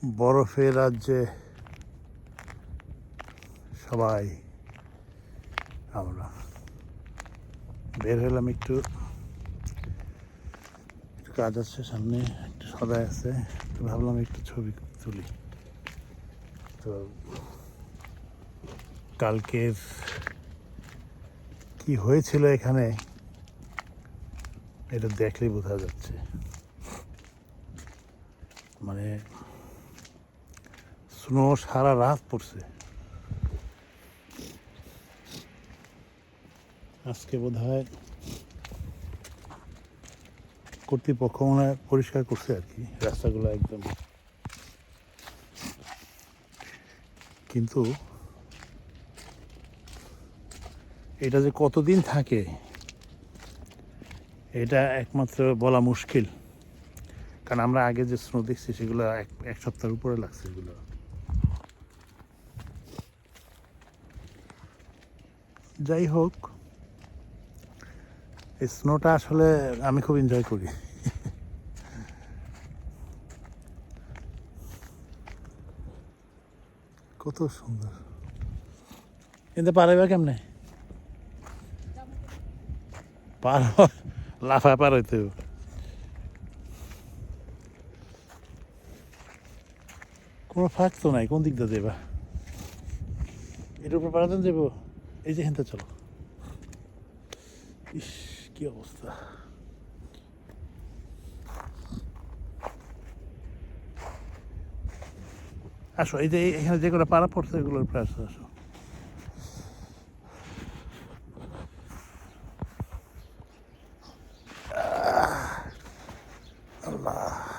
বরফের রাজ্যে সবাই আমরা বের হলাম, একটু কাজ আছে সামনে, একটু সদাই আছে, তো ভাবলাম একটু ছবি তুলি। তো কালকের কি হয়েছিল এখানে এটা দেখলেই বোঝা যাচ্ছে। মানে স্নো সারা রাত পড়ছে। আজকে বোধহয় কর্তৃপক্ষ মনে হয় পরিষ্কার করছে আর কি রাস্তাগুলো একদম, কিন্তু এটা যে কতদিন থাকে এটা একমাত্র বলা মুশকিল, কারণ আমরা আগে যে স্নো দেখছি সেগুলো এক সপ্তাহের উপরে লাগছে এগুলো। যাই হোক, এই স্নোটা আসলে আমি খুব এনজয় করি। কত সুন্দর। কিন্তু পারাইবা কেমনে? পার লাফায় পার হইতে হবে। কোনো ফাঁক তো নাই, কোন দিক দিয়ে দেবা? এটার উপর পাড়াতেন যাবো, এই যে হেনতে চলো। ইস, কি অবস্থা। আসো, এই যে এখানে যেগুলো পাড়া পড়ছে এগুলোর উপরে আসো, আসো। আল্লাহ।